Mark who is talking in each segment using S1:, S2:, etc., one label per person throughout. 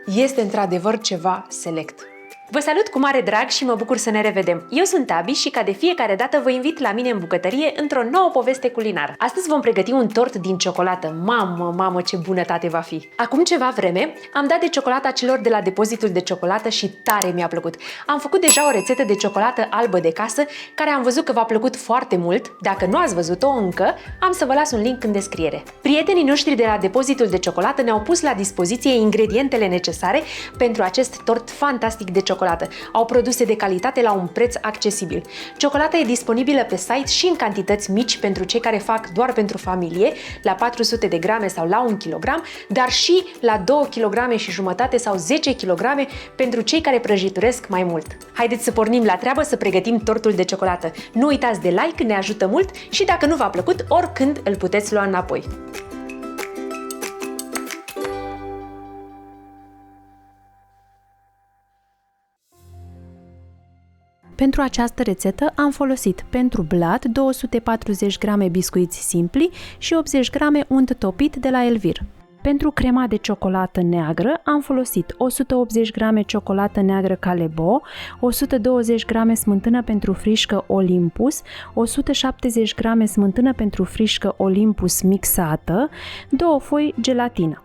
S1: Este într-adevăr ceva select. Vă salut cu mare drag și mă bucur să ne revedem. Eu sunt Abi și ca de fiecare dată vă invit la mine în bucătărie într-o nouă poveste culinară. Astăzi vom pregăti un tort din ciocolată. Mamă, ce bunătate va fi! Acum ceva vreme am dat de ciocolata celor de la depozitul de ciocolată și tare mi-a plăcut. Am făcut deja o rețetă de ciocolată albă de casă care am văzut că v-a plăcut foarte mult. Dacă nu ați văzut-o încă, am să vă las un link în descriere. Prietenii noștri de la depozitul de ciocolată ne-au pus la dispoziție ingredientele necesare pentru acest tort fantastic de ciocolată. Au produse de calitate la un preț accesibil. Ciocolata e disponibilă pe site și în cantități mici pentru cei care fac doar pentru familie, la 400 de grame sau la 1 kg, dar și la 2 kg și jumătate sau 10 kg pentru cei care prăjituresc mai mult. Haideți să pornim la treabă să pregătim tortul de ciocolată. Nu uitați de like, ne ajută mult și dacă nu v-a plăcut, oricând îl puteți lua înapoi.
S2: Pentru această rețetă am folosit pentru blat 240 g biscuiți simpli și 80 g unt topit de la Elvir. Pentru crema de ciocolată neagră am folosit 180 g ciocolată neagră Calebo, 120 g smântână pentru frișcă Olympus, 170 g smântână pentru frișcă Olympus mixată, 2 foi gelatină.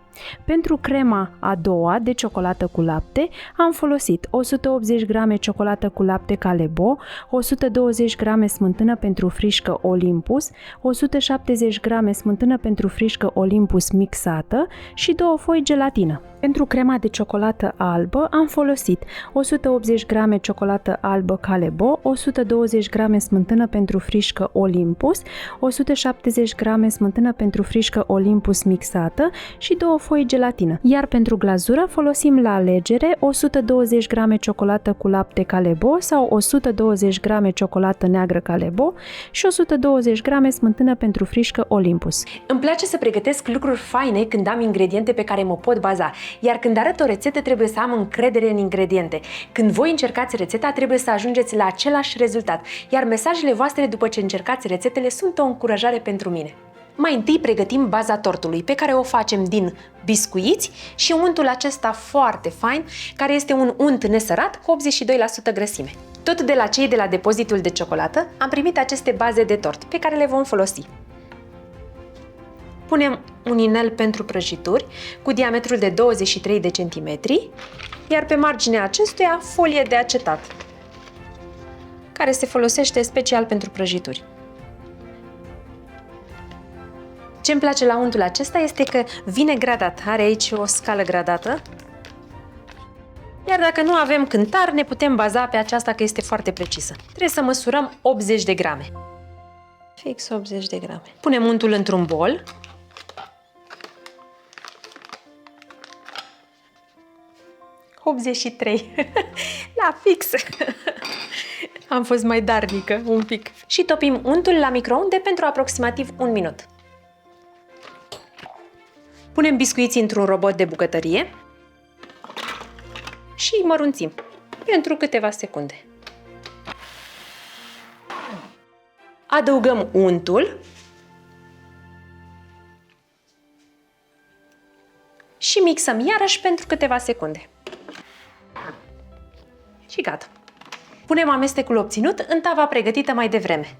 S2: Pentru crema a doua de ciocolată cu lapte am folosit 180 g ciocolată cu lapte Calebo, 120 g smântână pentru frișcă Olympus, 170 g smântână pentru frișcă Olympus mixată și 2 foi gelatină. Pentru crema de ciocolată albă am folosit 180 g ciocolată albă Calebo, 120 g smântână pentru frișcă Olympus, 170 g smântână pentru frișcă Olympus mixată și 2 foi gelatină. Iar pentru glazură folosim la alegere 120 g ciocolată cu lapte Calebo sau 120 g ciocolată neagră Calebo și 120 g smântână pentru frișcă Olympus.
S1: Îmi place să pregătesc lucruri faine când am ingrediente pe care mă pot baza, iar când arăt o rețetă trebuie să am încredere în ingrediente. Când voi încercați rețeta trebuie să ajungeți la același rezultat, iar mesajele voastre după ce încercați rețetele sunt o încurajare pentru mine. Mai întâi pregătim baza tortului, pe care o facem din biscuiți și untul acesta foarte fain, care este un unt nesărat cu 82% grăsime. Tot de la cei de la depozitul de ciocolată am primit aceste baze de tort, pe care le vom folosi. Punem un inel pentru prăjituri cu diametrul de 23 de centimetri, iar pe marginea acestuia folie de acetat, care se folosește special pentru prăjituri. Ce îmi place la untul acesta este că vine gradat, are aici o scală gradată, iar dacă nu avem cântar, ne putem baza pe aceasta că este foarte precisă. Trebuie să măsurăm 80 de grame. Fix 80 de grame. Punem untul într-un bol. La fix! Am fost mai darnică, un pic. Și topim untul la microunde pentru aproximativ 1 minut. Punem biscuiții într-un robot de bucătărie și îi mărunțim pentru câteva secunde. Adăugăm untul și mixăm iarăși pentru câteva secunde. Și gata. Punem amestecul obținut în tava pregătită mai devreme.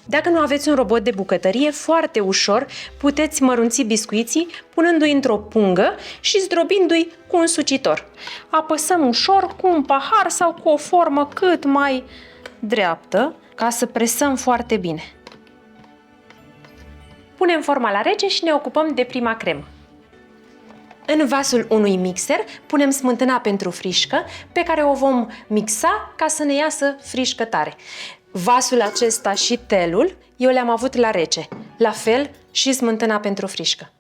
S1: Dacă nu aveți un robot de bucătărie, foarte ușor puteți mărunți biscuiții punându-i într-o pungă și zdrobindu-i cu un sucitor. Apăsăm ușor cu un pahar sau cu o formă cât mai dreaptă ca să presăm foarte bine. Punem forma la rece și ne ocupăm de prima cremă. În vasul unui mixer punem smântâna pentru frișcă, pe care o vom mixa ca să ne iasă frișcă tare. Vasul acesta și telul eu le-am avut la rece, la fel și smântâna pentru frișcă.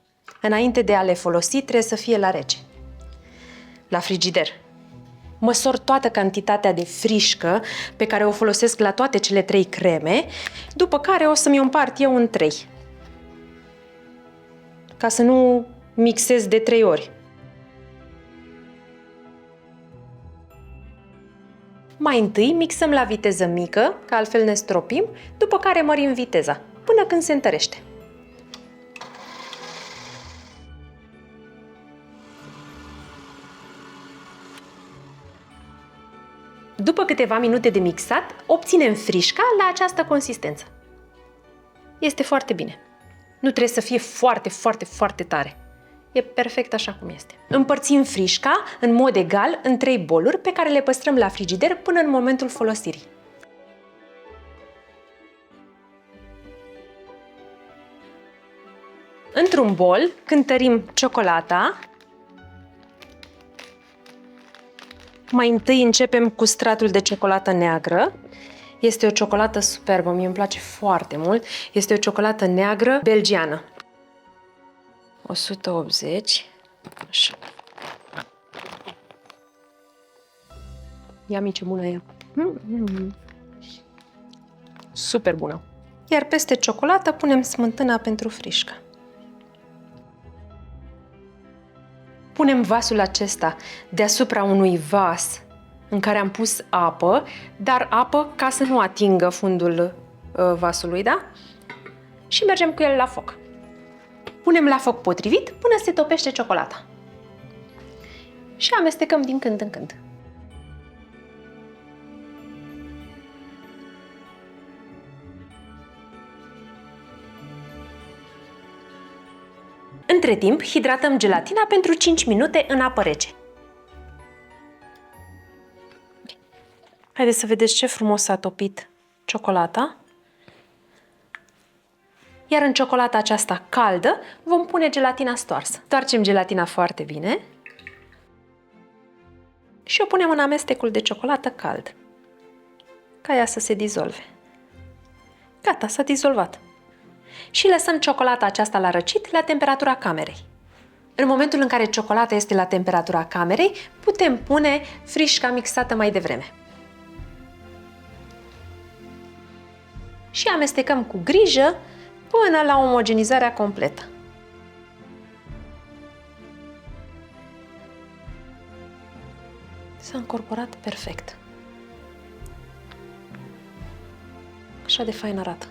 S1: Înainte de a le folosi trebuie să fie la rece. La frigider. Măsor toată cantitatea de frișcă pe care o folosesc la toate cele 3 creme, după care o să-mi împart eu în 3. Ca să nu mixez de 3 ori. Mai întâi mixăm la viteză mică, că altfel ne stropim, după care mărim viteza, până când se întărește. După câteva minute de mixat, obținem frișca la această consistență. Este foarte bine. Nu trebuie să fie foarte, foarte, foarte tare. E perfect așa cum este. Împărțim frișca în mod egal în 3 boluri pe care le păstrăm la frigider până în momentul folosirii. Într-un bol cântărim ciocolata. Mai întâi începem cu stratul de ciocolată neagră. Este o ciocolată superbă, mie îmi place foarte mult. Este o ciocolată neagră belgiană. 180. Așa. Ia ce bună e. Super bună. Iar peste ciocolată punem smântâna pentru frișcă. Punem vasul acesta deasupra unui vas în care am pus apă, dar apă ca să nu atingă fundul vasului, da? Și mergem cu el la foc. Punem la foc potrivit până se topește ciocolata. Și amestecăm din când în când. Între timp, hidratăm gelatina pentru 5 minute în apă rece. Haideți să vedeți ce frumos s-a topit ciocolata. Iar în ciocolata aceasta caldă vom pune gelatina stoarsă. Toarcem gelatina foarte bine și o punem în amestecul de ciocolată cald, ca ea să se dizolve. Gata, s-a dizolvat. Și lăsăm ciocolata aceasta la răcit la temperatura camerei. În momentul în care ciocolata este la temperatura camerei, putem pune frișca mixată mai devreme. Și amestecăm cu grijă până la omogenizarea completă. S-a încorporat perfect. Așa de fain arată.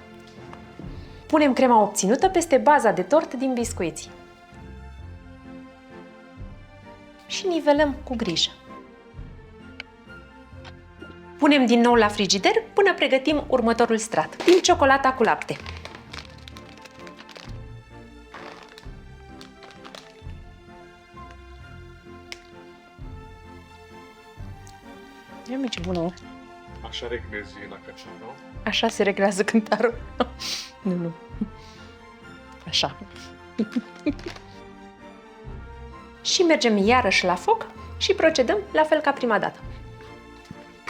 S1: Punem crema obținută peste baza de tort din biscuiți. Și nivelăm cu grijă. Punem din nou la frigider până pregătim următorul strat, din ciocolata cu lapte. Ia ce bună!
S3: Așa reglezi la căciun, nu?
S1: Așa se reglează cântarul. Nu. Așa. Și mergem iarăși la foc și procedăm la fel ca prima dată.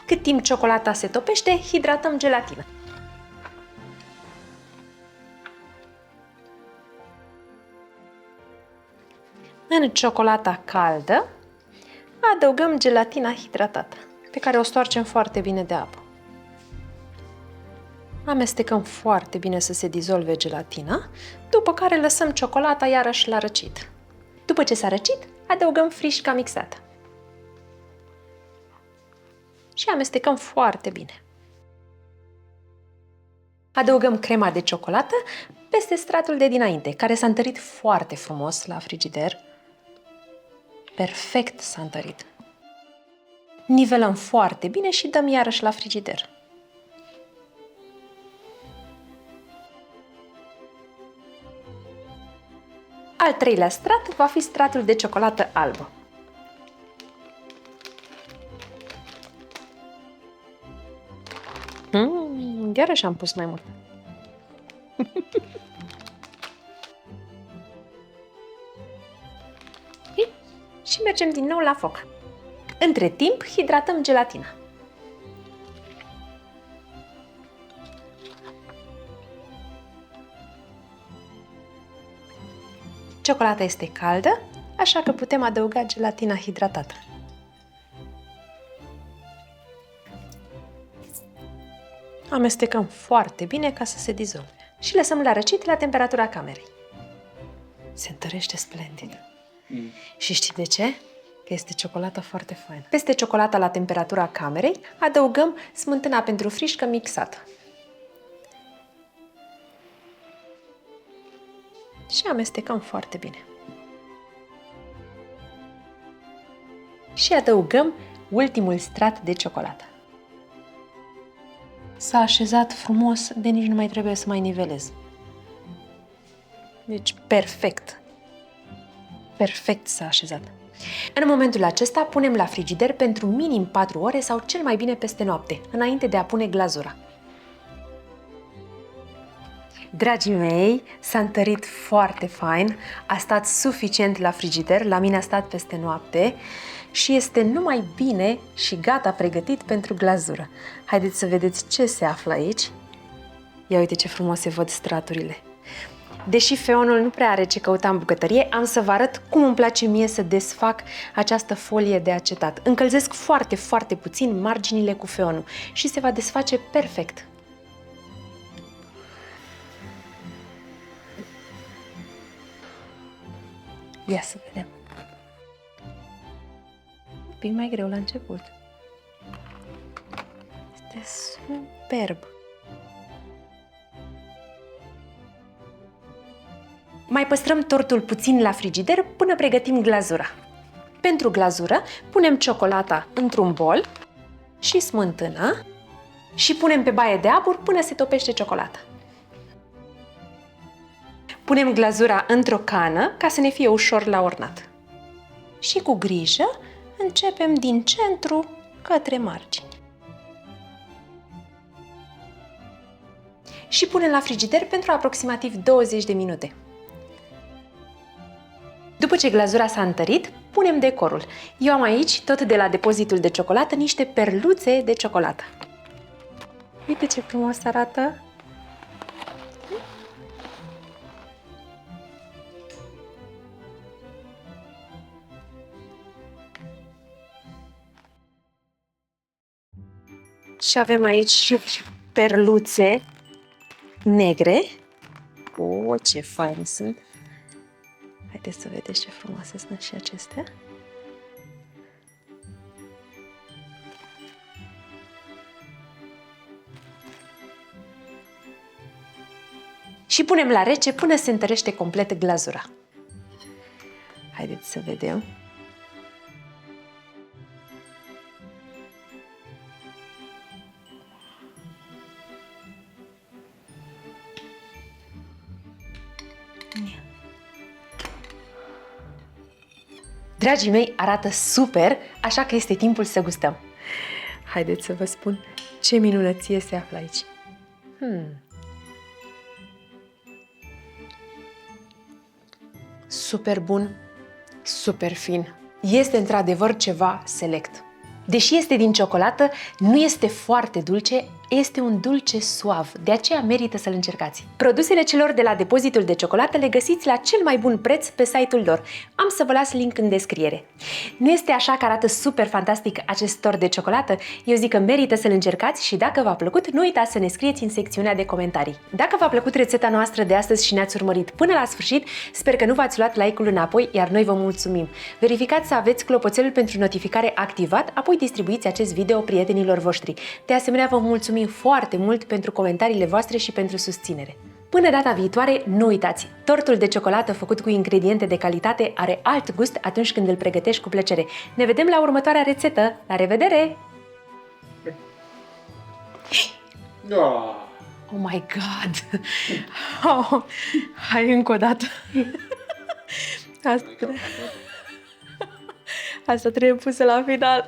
S1: Cât timp ciocolata se topește, hidratăm gelatina. În ciocolata caldă adăugăm gelatina hidratată, pe care o stoarcem foarte bine de apă. Amestecăm foarte bine să se dizolve gelatina, după care lăsăm ciocolata iarăși la răcit. După ce s-a răcit, adăugăm frișca mixată. Și amestecăm foarte bine. Adăugăm crema de ciocolată peste stratul de dinainte, care s-a întărit foarte frumos la frigider. Perfect s-a întărit. Nivelăm foarte bine și dăm iarăși la frigider. Al treilea strat va fi stratul de ciocolată albă. Iarăși am pus mai mult. Și mergem din nou la foc. Între timp, hidratăm gelatina. Ciocolata este caldă, așa că putem adăuga gelatina hidratată. Amestecăm foarte bine ca să se dizolve și lăsăm la răcit la temperatura camerei. Se întărește splendid. Și știi de ce? că este ciocolată foarte faină. Peste ciocolata la temperatura camerei adăugăm smântâna pentru frișcă mixată. Și amestecăm foarte bine. Și adăugăm ultimul strat de ciocolată. S-a așezat frumos, de nici nu mai trebuie să mai nivelez. Deci, perfect. Perfect s-a așezat. În momentul acesta punem la frigider pentru minim 4 ore sau cel mai bine peste noapte, înainte de a pune glazura. Dragii mei, s-a întărit foarte fain, a stat suficient la frigider, la mine a stat peste noapte și este numai bine și gata pregătit pentru glazură. Haideți să vedeți ce se află aici. Ia uite ce frumos se văd straturile. Deși feonul nu prea are ce căuta în bucătărie, am să vă arăt cum îmi place mie să desfac această folie de acetat. Încălzesc foarte, foarte puțin marginile cu feonul și se va desface perfect. Ia să vedem. Un pic mai greu la început. Este superb. Mai păstrăm tortul puțin la frigider până pregătim glazura. Pentru glazură punem ciocolata într-un bol și smântână și punem pe baie de abur până se topește ciocolata. Punem glazura într-o cană ca să ne fie ușor la ornat. Și cu grijă începem din centru către margini. Și punem la frigider pentru aproximativ 20 de minute. După ce glazura s-a întărit, punem decorul. Eu am aici, tot de la depozitul de ciocolată, niște perluțe de ciocolată. Uite ce frumos arată! Și avem aici și perluțe negre. O, ce fain sunt! Haideți să vedeți ce frumoase sunt și acestea. Și punem la rece până se întărește complet glazura. Haideți să vedem. Dragii mei, arată super, așa că este timpul să gustăm. Haideți să vă spun ce minunăție se află aici. Super bun, super fin. Este într-adevăr ceva select. Deși este din ciocolată, nu este foarte dulce, este un dulce suav, de aceea merită să-l încercați. Produsele celor de la depozitul de ciocolată le găsiți la cel mai bun preț pe site-ul lor. Am să vă las link în descriere. Nu este așa că arată super fantastic acest tort de ciocolată? Eu zic că merită să-l încercați și dacă v-a plăcut, nu uitați să ne scrieți în secțiunea de comentarii. Dacă v-a plăcut rețeta noastră de astăzi și ne-ați urmărit până la sfârșit, sper că nu v-ați luat like-ul înapoi, iar noi vă mulțumim. Verificați să aveți clopoțelul pentru notificare activat, apoi distribuiți acest video prietenilor voștri. De asemenea, vă mulțumim foarte mult pentru comentariile voastre și pentru susținere. Până data viitoare, nu uitați, tortul de ciocolată făcut cu ingrediente de calitate are alt gust atunci când îl pregătești cu plăcere. Ne vedem la următoarea rețetă. La revedere! Oh my God! Oh, hai încă o dată! Asta trebuie pusă la final.